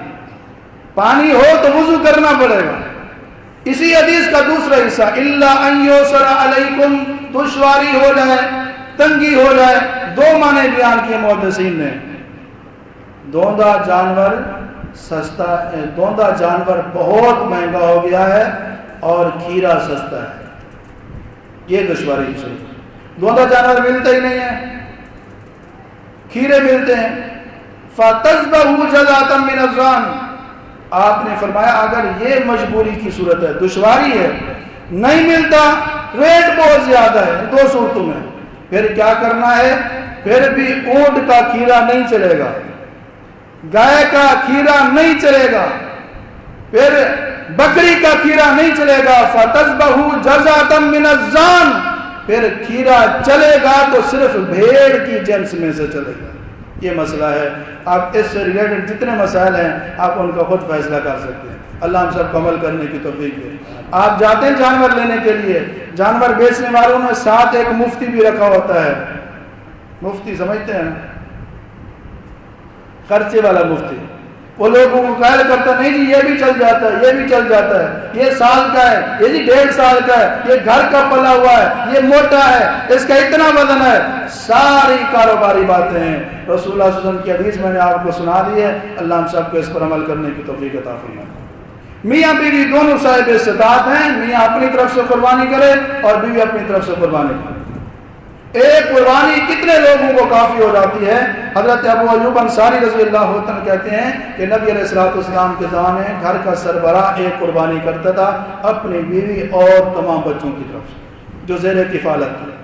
S1: پانی ہو تو وضو کرنا پڑے گا۔ اسی حدیث کا دوسرا حصہ الا ان یسر علیکم، دشواری ہو جائے، تنگی ہو جائے، 2 معنی بیان کیے محدثین نے۔ دوندا جانور سستا، دوندا جانور بہت مہنگا ہو گیا ہے اور کھیرا سستا ہے، یہ دشواری کی صورت۔ دوندا جانور ملتا ہی نہیں ہے، کھیرے ملتے ہیں۔ فَتَذْبَحُ جَزَاةً مِّنَ الظَّانِ، آپ نے فرمایا اگر یہ مجبوری کی صورت ہے، دشواری ہے، نہیں ملتا، ریٹ بہت زیادہ ہے، 2 صورتوں میں پھر کیا کرنا ہے؟ پھر بھی اونٹ کا کھیرا نہیں چلے گا، گائے کا کھیرا نہیں چلے گا، پھر بکری کا کھیرا نہیں چلے گا۔ فَتَذْبَحُ جَزَاةً مِّنَ الظَّانِ، پھر کھیرا چلے گا تو صرف بھیڑ کی جنس میں سے چلے گا۔ یہ مسئلہ ہے، آپ اس سے ریلیٹڈ جتنے مسائل ہیں آپ ان کا خود فیصلہ کر سکتے ہیں۔ اللہ ہم سب کو عمل کرنے کی توفیق دے۔ آپ جاتے ہیں جانور لینے کے لیے، جانور بیچنے والوں نے ساتھ ایک مفتی بھی رکھا ہوتا ہے، مفتی سمجھتے ہیں، خرچے والا مفتی، وہ لوگوں کو قائل کرتا نہیں جی یہ بھی چل جاتا ہے، یہ بھی چل جاتا ہے، یہ سال کا ہے، یہ جی 1.5 سال کا ہے، یہ گھر کا پلا ہوا ہے، یہ موٹا ہے، اس کا اتنا وزن ہے، ساری کاروباری باتیں ہیں۔ رسول اللہ صلی اللہ علیہ وسلم کی حدیث میں نے آپ کو سنا دی ہے، اللہ ہم سب کو اس پر عمل کرنے کی توفیق عطا فرمائے۔ میاں بیوی دونوں صاحب استطاعت ہیں، میاں اپنی طرف سے قربانی کرے اور بیوی اپنی طرف سے قربانی کرے۔ ایک قربانی کتنے لوگوں کو کافی ہو جاتی ہے؟ حضرت ابو ایوب انصاری رضی اللہ عنہ کہتے ہیں کہ نبی علیہ الصلوۃ والسلام کے زمانے میں گھر کا سربراہ ایک قربانی کرتا تھا اپنی بیوی اور تمام بچوں کی طرف سے جو زیر کفالت تھے۔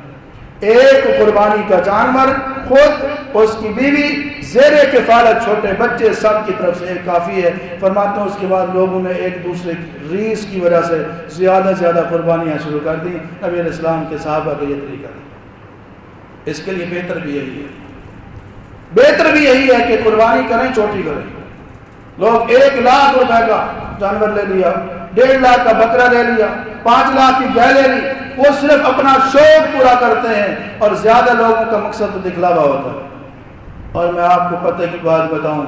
S1: ایک قربانی کا جانور، خود اس کی بیوی، زیر کفالت چھوٹے بچے، سب کی طرف سے ایک کافی ہے۔ فرماتے ہیں اس کے بعد لوگوں نے ایک دوسرے کی ریس کی وجہ سے زیادہ زیادہ قربانیاں شروع کر دی۔ نبی علیہ السلام کے صحابہ کا یہ طریقہ تھا۔ اس کے لیے بہتر بھی یہی ہے، بہتر بھی یہی ہے کہ قربانی کریں، چھوٹی کریں۔ لوگ 1 لاکھ روپے کا جانور لے لیا، 1.5 لاکھ کا بکرا لے لیا، 5 لاکھ کی گائے لے لی، وہ صرف اپنا شوق پورا کرتے ہیں اور زیادہ لوگوں کا مقصد تو دکھلاوا ہوتا ہے۔ اور میں آپ کو پتہ کی بات بتاؤں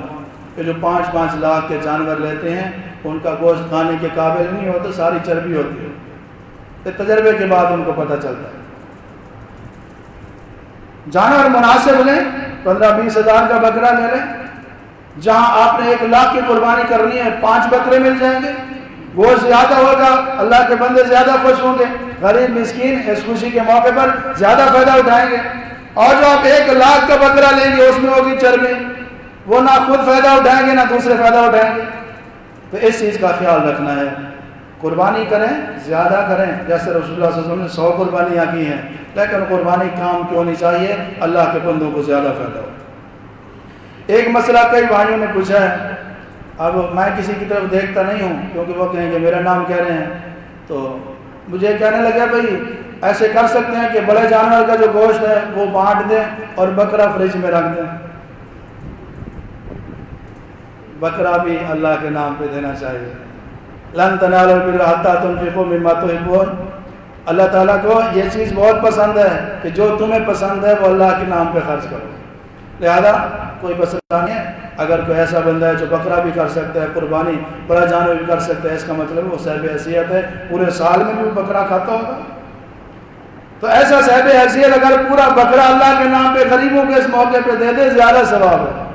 S1: کہ جو 5-5 لاکھ کے جانور لیتے ہیں ان کا گوشت کھانے کے قابل نہیں ہوتا، ساری چربی ہوتی ہے۔ تو تجربے کے بعد ان کو پتہ چلتا ہے۔ جانور مناسب لیں، 15-20 ہزار کا بکرا لے لیں، جہاں آپ نے 1 لاکھ کی قربانی کرنی ہے 5 بکرے مل جائیں گے، گوشت زیادہ ہوگا، اللہ کے بندے زیادہ خوش ہوں گے، غریب مسکین اس خوشی کے موقع پر زیادہ فائدہ اٹھائیں گے۔ اور جو آپ 1 لاکھ کا بکرا لیں گے اس میں ہوگی چربی، وہ نہ خود فائدہ اٹھائیں گے نہ دوسرے فائدہ اٹھائیں گے۔ تو اس چیز کا خیال رکھنا ہے، قربانی کریں، زیادہ کریں، جیسے رسول اللہ صلی اللہ علیہ وسلم نے 100 قربانیاں کی ہیں، لیکن قربانی کام کیوں نہیں چاہیے؟ اللہ کے بندوں کو زیادہ فائدہ ہو۔ ایک مسئلہ کئی بھائیوں نے پوچھا ہے، اب میں کسی کی طرف دیکھتا نہیں ہوں کیونکہ وہ کہیں گے میرا نام کہہ رہے ہیں، تو مجھے کہنے لگا بھائی ایسے کر سکتے ہیں کہ بڑے جانور کا جو گوشت ہے وہ بانٹ دیں اور بکرا فریج میں رکھ دیں۔ بکرا بھی اللہ کے نام پہ دینا چاہیے۔ لن تنالوا البر حتى تنفقوا مما تحبون، اللہ تعالیٰ کو یہ چیز بہت پسند ہے کہ جو تمہیں پسند ہے وہ اللہ کے نام پہ خرچ کرو۔ لہذا کوئی مسئلہ نہیں ہے، اگر کوئی ایسا بندہ ہے جو بکرا بھی کر سکتا ہے، قربانی بڑا جانور بھی کر سکتا ہے، اس کا مطلب وہ صاحب حیثیت ہے، پورے سال میں بھی بکرا کھاتا ہوگا، تو ایسا صاحب حیثیت اگر پورا بکرا اللہ کے نام پہ غریبوں کے اس موقع پہ دے دے، زیادہ ثواب ہے،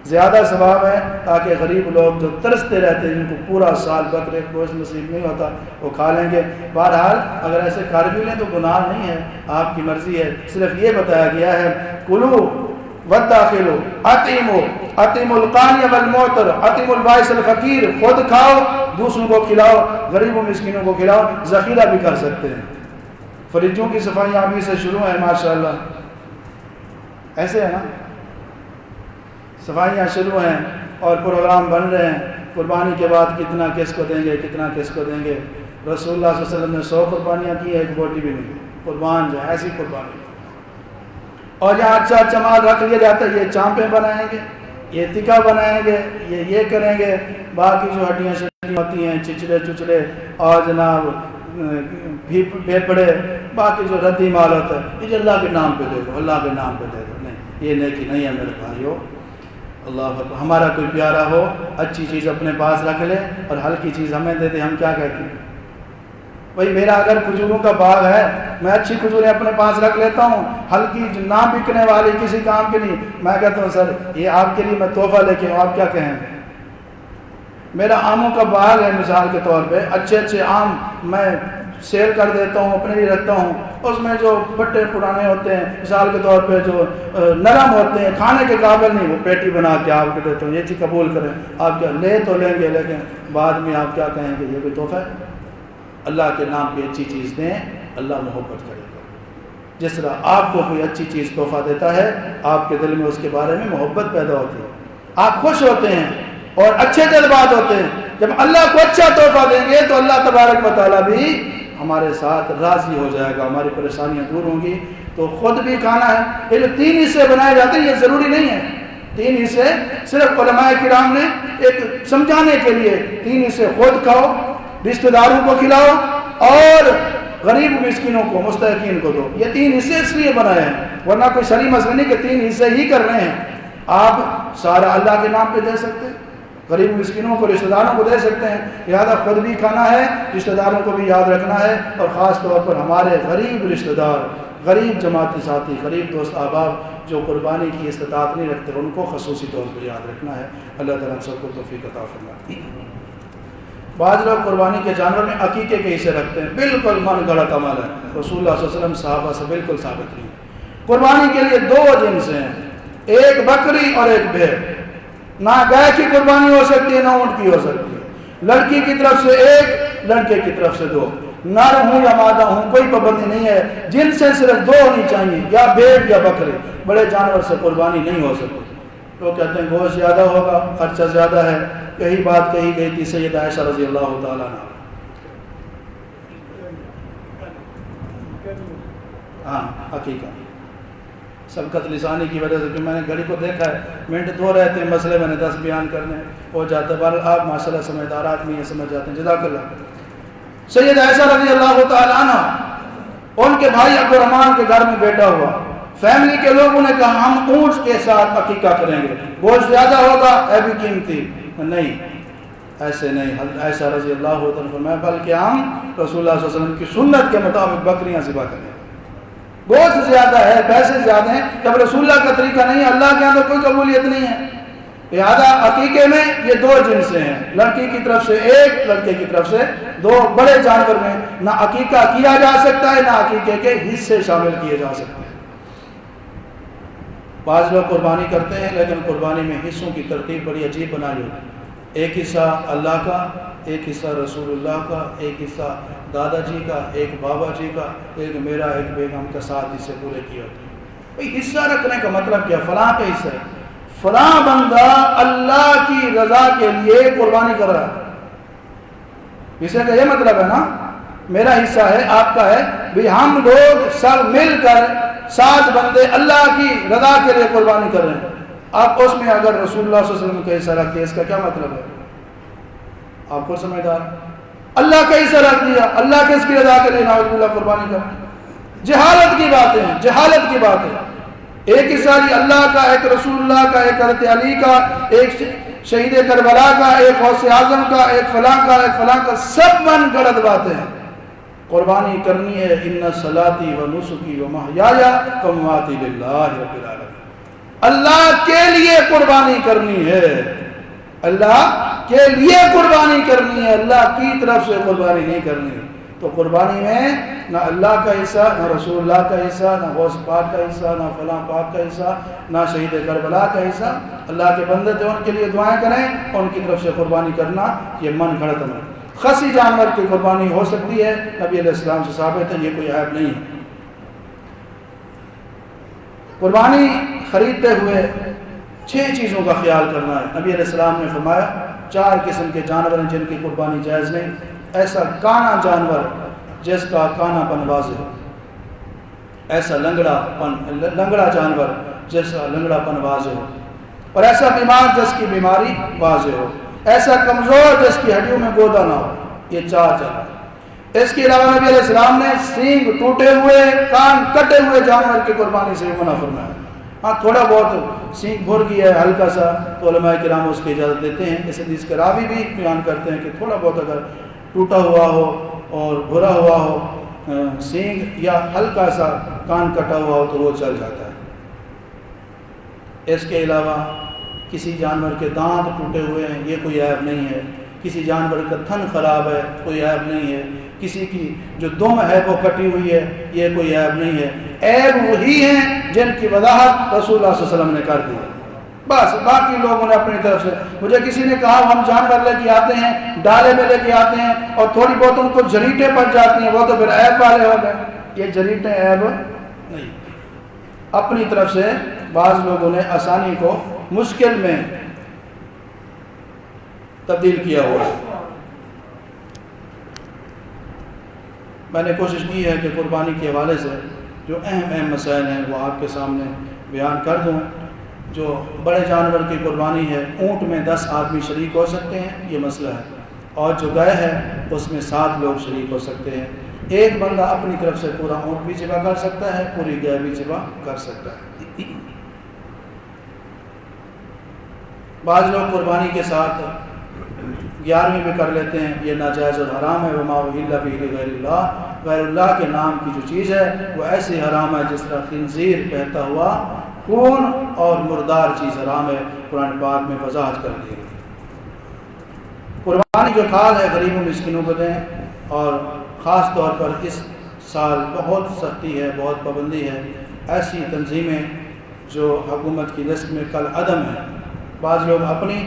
S1: زیادہ ثواب ہے، تاکہ غریب لوگ جو ترستے رہتے ہیں، جن کو پورا سال بکرے گوشت نصیب نہیں ہوتا، وہ کھا لیں گے۔ بہرحال اگر ایسے کر بھی لیں تو گناہ نہیں ہے، آپ کی مرضی ہے، صرف یہ بتایا گیا ہے کلو وَدَّاخِلُوا اطعموا القانی والمعتر اطعموا البائس الفقیر، خود کھاؤ دوسروں کو کھلاؤ، غریب و مسکینوں کو کھلاؤ، ذخیرہ بھی کر سکتے ہیں۔ فریجوں کی صفائیاں ابھی سے شروع ہیں ماشاءاللہ، ایسے ہے نا، صفائیاں شروع ہیں اور پروگرام بن رہے ہیں، قربانی کے بعد کتنا کس کو دیں گے، کتنا کس کو دیں گے۔ رسول اللہ صلی اللہ علیہ وسلم نے 100 قربانیاں کی، ایک بوٹی بھی نہیں، قربان جو ہے ایسی قربانی۔ اور یہاں اچھا مال رکھ لیا جاتا ہے، یہ چانپیں بنائیں گے، یہ تکا بنائیں گے، یہ کریں گے، باقی جو ہڈیاں شڈیاں ہوتی ہیں، چچڑے اور جناب بھیپڑے، باقی جو ردی مال ہوتا ہے، یہ اللہ کے نام پہ دے دو، اللہ کے نام پہ دے دو۔ نہیں، یہ نیکی نہیں ہے میرے بھائیو۔ اللہ اکبر، ہمارا کوئی پیارا ہو، اچھی چیز اپنے پاس رکھ لے اور ہلکی چیز ہمیں دے دے، ہم کیا کہتے ہیں؟ بھائی میرا اگر کھجوروں کا باغ ہے، میں اچھی کھجوریں اپنے پاس رکھ لیتا ہوں، ہلکی نہ بکنے والی کسی کام کی نہیں، میں کہتا ہوں سر یہ آپ کے لیے میں تحفہ لے کے، آپ کیا کہیں؟ میرا آموں کا باغ ہے مثال کے طور پہ، اچھے آم میں سیل کر دیتا ہوں، اپنے لیے رکھتا ہوں، اس میں جو پٹے پرانے ہوتے ہیں مثال کے طور پہ جو نرم ہوتے ہیں، کھانے کے قابل نہیں، وہ پیٹی بنا کے آپ کو دیتا ہوں، یہ چیز قبول کریں۔ آپ کیا لے تو لیں گے، لیکن بعد میں آپ کیا کہیں گے یہ بھی تحفہ ہے؟ اللہ کے نام پہ اچھی چیز دیں، اللہ محبت کرے گا۔ جس طرح آپ کو کوئی اچھی چیز تحفہ دیتا ہے، آپ کے دل میں اس کے بارے میں محبت پیدا ہوتی ہے، آپ خوش ہوتے ہیں اور اچھے جذبات ہوتے ہیں۔ جب اللہ کو اچھا تحفہ دیں گے تو اللہ تبارک و تعالیٰ بھی ہمارے ساتھ راضی ہو جائے گا، ہماری پریشانیاں دور ہوں گی۔ تو خود بھی کھانا ہے، یہ جو 3 حصے بنائے جاتے ہیں یہ ضروری نہیں ہے، 3 حصے صرف علماء کرام نے ایک سمجھانے کے لیے، 3 حصے خود کھاؤ، رشتہ داروں کو کھلاؤ اور غریب مسکینوں کو مستحقین کو دو، یہ 3 حصے اس لیے بنائے ہیں، ورنہ کوئی شرعی مسئلہ نہیں کہ 3 حصے ہی کر رہے ہیں۔ آپ سارا اللہ کے نام پہ دے سکتے ہیں، غریب مسکینوں کو رشتہ داروں کو دے سکتے ہیں، لہذا خود بھی کھانا ہے، رشتہ داروں کو بھی یاد رکھنا ہے، اور خاص طور پر ہمارے غریب رشتہ دار، غریب جماعتی ساتھی، غریب دوست احباب جو قربانی کی استطاعت نہیں رکھتے، ان کو خصوصی طور پر یاد رکھنا ہے۔ اللہ تعالیٰ ہم سب کو توفیق عطا فرمائے۔ بعض لوگ قربانی کے جانور میں عقیقے کے حصے رکھتے ہیں، بالکل من گڑھا عمل ہے، رسول اللہ صلی اللہ علیہ وسلم صحابہ سے بالکل ثابت نہیں۔ قربانی کے لیے 2 جنس ہیں، ایک بکری اور ایک بھیڑ، نہ گائے کی قربانی ہو سکتی ہے نہ اونٹ کی ہو سکتی ہے، لڑکی کی طرف سے 1، لڑکے کی طرف سے 2، نر ہوں یا مادہ ہوں کوئی پابندی نہیں ہے، جن سے صرف 2 ہونی چاہیے، یا بھیڑ یا بکرے، بڑے جانور سے قربانی نہیں ہو سکتی۔ لوگ کہتے ہیں گوشت زیادہ ہوگا، خرچہ زیادہ ہے، یہی بات کہی گئی تھی سیدہ عائشہ رضی اللہ تعالیٰ عنہ۔ ہاں عقیقہ سبقت لسانی کی وجہ سے، کہ میں نے گھڑی کو دیکھا ہے، منٹ 2 رہتے ہیں، مسئلے میں نے 10 بیان کرنے ہو جاتے ہیں، بہرحال آپ ماشاءاللہ سمجھدار آدمی ہیں، سمجھ جاتے ہیں، جزاک اللہ۔ سیدہ عائشہ رضی اللہ تعالیٰ عنہ، ان کے بھائی عبد الرحمن کے گھر میں بیٹا ہوا، فیملی کے لوگوں نے کہا ہم اونٹ کے ساتھ عقیقہ کریں گے، گوشت زیادہ ہوگا، ہے بھی قیمتی، نہیں ایسے نہیں، حضرت عائشہ رضی اللہ عنہ فرمایا بلکہ ہم رسول اللہ صلی اللہ علیہ وسلم کی سنت کے مطابق بکریاں ذبح کریں گے، گوشت زیادہ ہے، پیسے زیادہ ہیں، جب رسول اللہ کا طریقہ نہیں ہے، اللہ کے اندر کوئی قبولیت نہیں ہے۔ لہذا عقیقے میں یہ 2 جنسیں ہیں، لڑکی کی طرف سے 1، لڑکے کی طرف سے 2، بڑے جانور میں نہ عقیقہ کیا جا سکتا ہے، نہ عقیقے کے حصے شامل کیے جا سکتے ہیں۔ بعض لوگ قربانی کرتے ہیں لیکن قربانی میں حصوں کی ترتیب بڑی عجیب بنائی ہوتی ہے، ایک حصہ اللہ کا، ایک حصہ رسول اللہ کا، ایک حصہ دادا جی کا، ایک بابا جی کا، ایک میرا، ایک بیگم کا، 7 حصے پورے کیے ہوتے ہیں۔ بھئی حصہ رکھنے کا مطلب کیا؟ فلاں کا حصہ ہے، فلاں بندہ اللہ کی رضا کے لیے قربانی کر رہا ہے، حصے کا یہ مطلب ہے نا، میرا حصہ ہے، آپ کا ہے، بھی ہم لوگ سب مل کر 7 بندے اللہ کی رضا کے لیے قربانی کر رہے ہیں۔ آپ اس میں اگر رسول اللہ صلی اللہ علیہ وسلم کا حصہ رکھ دیا، اس کا کیا مطلب ہے؟ آپ کو سمجھدار، اللہ کا حصہ رکھ دیا، اللہ کے اس کی رضا کے لیے نعوذ باللہ قربانی کر، جہالت کی باتیں، جہالت کی باتیں۔ ایک حصہ اللہ کا، ایک رسول اللہ کا، ایک حضرت علی کا، ایک شہید کربلا کا، ایک غوث اعظم کا، ایک فلاں کا، ایک فلاں کا، سب من گڑت باتیں ہیں۔ قربانی کرنی ہے، ان صلاتی و نسکی و محیایا و مماتی للہ رب العالمین، اللہ کے لیے قربانی کرنی ہے، اللہ کے لیے قربانی کرنی ہے، اللہ کی طرف سے قربانی نہیں کرنی۔ تو قربانی میں نہ اللہ کا حصہ، نہ رسول اللہ کا حصہ، نہ غوث پاک کا حصہ، نہ فلاں پاک کا حصہ، نہ شہید کربلا کا حصہ۔ اللہ کے بندے تھے، ان کے لیے دعائیں کریں، ان کی طرف سے قربانی کرنا یہ من گھڑت ہے۔ خصی جانور کی قربانی ہو سکتی ہے، نبی علیہ السلام سے ثابت ہے، یہ کوئی عیب نہیں ہے۔ قربانی خریدتے ہوئے 6 چیزوں کا خیال کرنا ہے۔ نبی علیہ السلام نے فرمایا 4 قسم کے جانور ہیں جن کی قربانی جائز نہیں۔ ایسا کانا جانور جس کا کانا پن واضح ہو، ایسا لنگڑا جانور جس کا لنگڑا پن واضح ہو، اور ایسا بیمار جس کی بیماری واضح ہو، ایسا کمزور جس کی ہڈیوں میں گودا نہ ہو۔ یہ 4 جانور۔ اس کے علاوہ نبی علیہ السلام نے سینگ ٹوٹے ہوئے، کان کٹے ہوئے جانور کی قربانی سے منع فرمایا۔ ہاں تھوڑا بہت سینگ بھر گیا ہے ہلکا سا تو علماء کرام اس کی اجازت دیتے ہیں۔ اس حدیث کے راوی بھی بیان کرتے ہیں کہ تھوڑا بہت اگر ٹوٹا ہوا ہو اور بھرا ہوا ہو سینگ یا ہلکا سا کان کٹا ہوا ہو تو وہ چل جاتا ہے۔ اس کے علاوہ کسی جانور کے دانت ٹوٹے ہوئے ہیں، یہ کوئی عیب نہیں ہے۔ کسی جانور کا تھن خراب ہے، کوئی عیب نہیں ہے۔ کسی کی جو دم ہے وہ کٹی ہوئی ہے، یہ کوئی عیب نہیں ہے۔ عیب وہی ہیں جن کی وضاحت رسول اللہ صلی اللہ علیہ وسلم نے کر دی ہے۔ بس باقی لوگوں نے اپنی طرف سے، مجھے کسی نے کہا ہم جانور لے کے آتے ہیں، ڈالے میں لے کے آتے ہیں اور تھوڑی بہت ان کو جریٹیں پڑ جاتی ہیں، وہ تو پھر عیب والے ہو گئے۔ یہ جریٹیں عیب نہیں۔ اپنی طرف سے بعض لوگوں نے آسانی کو مشکل میں تبدیل کیا ہوا ہے۔ میں نے کوشش کی ہے کہ قربانی کے حوالے سے جو اہم مسائل ہیں وہ آپ کے سامنے بیان کر دوں۔ جو بڑے جانور کی قربانی ہے، اونٹ میں 10 آدمی شریک ہو سکتے ہیں، یہ مسئلہ ہے، اور جو گائے ہے اس میں 7 لوگ شریک ہو سکتے ہیں۔ ایک بندہ اپنی طرف سے پورا اونٹ بھی ذبح کر سکتا ہے، پوری گائے بھی ذبح کر سکتا ہے۔ بعض لوگ قربانی کے ساتھ 11ویں بھی کر لیتے ہیں، یہ ناجائز اور حرام ہے۔ وما اہل به لغیر اللہ، غیر اللہ کے نام کی جو چیز ہے وہ ایسی حرام ہے جس طرح خنزیر، بہتا ہوا خون اور مردار چیز حرام ہے۔ قرآن پاک میں وضاحت کر دی ہے۔ قربانی جو کھال ہے غریبوں مسکینوں کو دیں، اور خاص طور پر اس سال بہت سختی ہے، بہت پابندی ہے۔ ایسی تنظیمیں جو حکومت کی لسٹ میں کل عدم ہے، بعض لوگ اپنی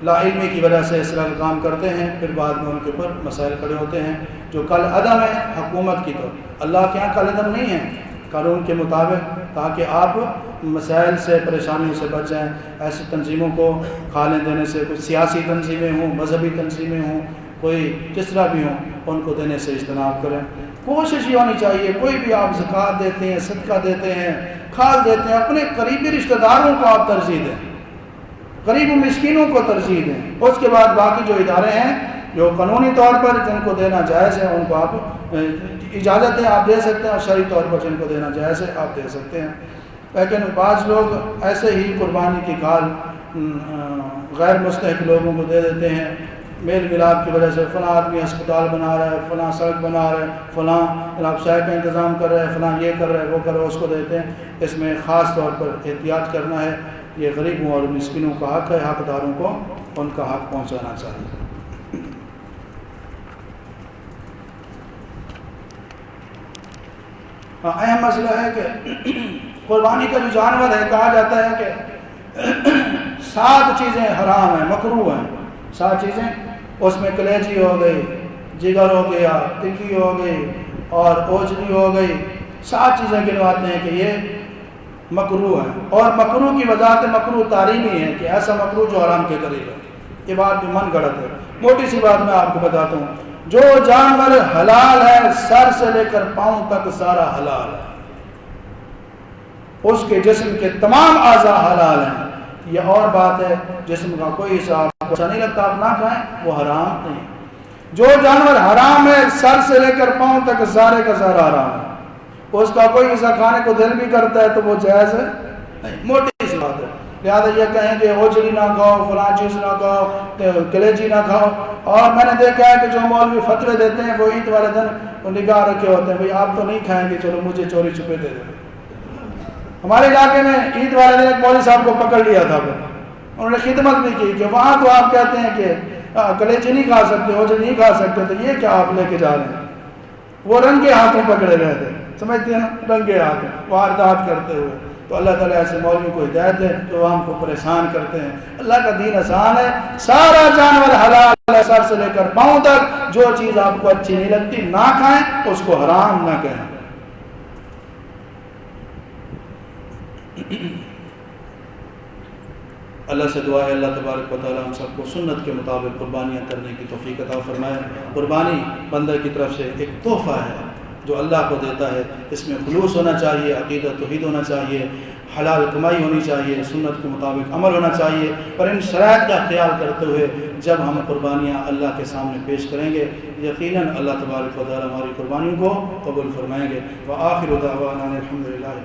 S1: لا علمی کی وجہ سے اس طرح کا کام کرتے ہیں، پھر بعد میں ان کے اوپر مسائل کھڑے ہوتے ہیں۔ جو کل عدم ہے حکومت کی، تو اللہ کے یہاں کل عدم نہیں ہے، قانون کے مطابق، تاکہ آپ مسائل سے، پریشانیوں سے بچ جائیں۔ ایسی تنظیموں کو کھالیں دینے سے، کوئی سیاسی تنظیمیں ہوں، مذہبی تنظیمیں ہوں، کوئی جس طرح بھی ہوں، ان کو دینے سے اجتناب کریں۔ کوشش یہ ہونی چاہیے، کوئی بھی آپ زکوٰۃ دیتے ہیں، صدقہ دیتے ہیں، کھال دیتے ہیں، اپنے قریبی رشتہ داروں کو آپ ترجیح دیں، غریب و مسکینوں کو ترجیح دیں۔ اس کے بعد باقی جو ادارے ہیں جو قانونی طور پر جن کو دینا جائز ہے ان کو آپ اجازت ہے، آپ دے سکتے ہیں، اور شرعی طور پر جن کو دینا جائز ہے آپ دے سکتے ہیں۔ لیکن بعض لوگ ایسے ہی قربانی کی کھال غیر مستحق لوگوں کو دے دیتے ہیں، میل ملاپ کی وجہ سے۔ فلاں آدمی ہسپتال بنا رہا ہے، فلاں سڑک بنا رہا ہے، فلاں جناب چائے کا انتظام کر رہا ہے، فلاں یہ کر رہا ہے، وہ کر رہا ہے، اس کو دیتے ہیں۔ اس میں خاص طور پر احتیاط کرنا ہے۔ یہ غریبوں اور مسکینوں کا حق ہے، حقداروں کو ان کا حق پہنچانا چاہیے۔ اہم مسئلہ ہے کہ قربانی کا جو جانور ہے، کہا جاتا ہے کہ 7 چیزیں حرام ہیں، مکروہ ہیں۔ 7 چیزیں، اس میں کلیجی ہو گئی، جگر ہو گیا، تکی ہو گئی اور اوجری ہو گئی۔ 7 چیزیں گنواتے ہیں کہ یہ مکروہ ہے، اور مکروہ کی وجہ مکروہ تعلیمی ہے کہ ایسا مکروہ جو حرام کے قریب ہے۔ یہ بات بھی من گھڑت ہے۔ موٹی سی بات میں آپ کو بتاتا ہوں، جو جانور حلال ہے سر سے لے کر پاؤں تک سارا حلال ہے، اس کے جسم کے تمام اعضاء حلال ہیں۔ یہ اور بات ہے جسم کا کوئی حصہ آپ کو اچھا نہیں لگتا آپ نہ کھائیں، وہ حرام نہیں۔ جو جانور حرام ہے سر سے لے کر پاؤں تک سارے کا سارا حرام ہے، اس کا کوئی حصہ کھانے کو دل بھی کرتا ہے تو وہ جائز ہے نہیں۔ موٹی سی بات ہے۔ لہٰذا یہ کہیں کہ اوجری نہ کھاؤ، فلاں چیز نہ کھاؤ، کلیجی نہ کھاؤ۔ اور میں نے دیکھا ہے کہ جو مولوی فتوے دیتے ہیں وہ عید والے دن نگاہ رکھے ہوتے ہیں، بھئی آپ تو نہیں کھائیں گے، چلو مجھے چوری چھپے دے دیں۔ ہمارے علاقے میں عید والے دن ایک مولوی صاحب کو پکڑ لیا تھا، انہوں نے خدمت بھی کی کہ وہاں تو آپ کہتے ہیں کہ کلیجی نہیں کھا سکتے، وہ جو نہیں کھا سکتے، تو یہ کیا آپ لے کے جا رہے ہیں؟ وہ رنگے ہاتھوں پکڑے گئے تھے، سمجھتے ہیں نا، رنگے ہاتھوں واردات کرتے ہوئے۔ تو اللہ تعالیٰ ایسے مولویوں کو ہدایت دے جو عوام کو پریشان کرتے ہیں۔ اللہ کا دین آسان ہے، سارا جانور حلال ہے، سر سے لے کر پاؤں تک۔ جو چیز آپ کو اچھی نہیں لگتی نہ کھائیں، اس کو حرام نہ کہیں۔ اللہ سے دعا ہے اللہ تبارک و تعالیٰ ہم سب کو سنت کے مطابق قربانیاں کرنے کی توفیق عطا فرمائے۔ قربانی بندہ کی طرف سے ایک تحفہ ہے جو اللہ کو دیتا ہے، اس میں خلوص ہونا چاہیے، عقیدت توحید ہونا چاہیے، حلال کمائی ہونی چاہیے، سنت کے مطابق عمل ہونا چاہیے، پر ان شرائط کا خیال کرتے ہوئے جب ہم قربانیاں اللہ کے سامنے پیش کریں گے، یقیناً اللہ تبارک و تعالیٰ ہماری قربانیوں کو قبول فرمائیں گے۔ وآخر دعوانا الحمدللہ۔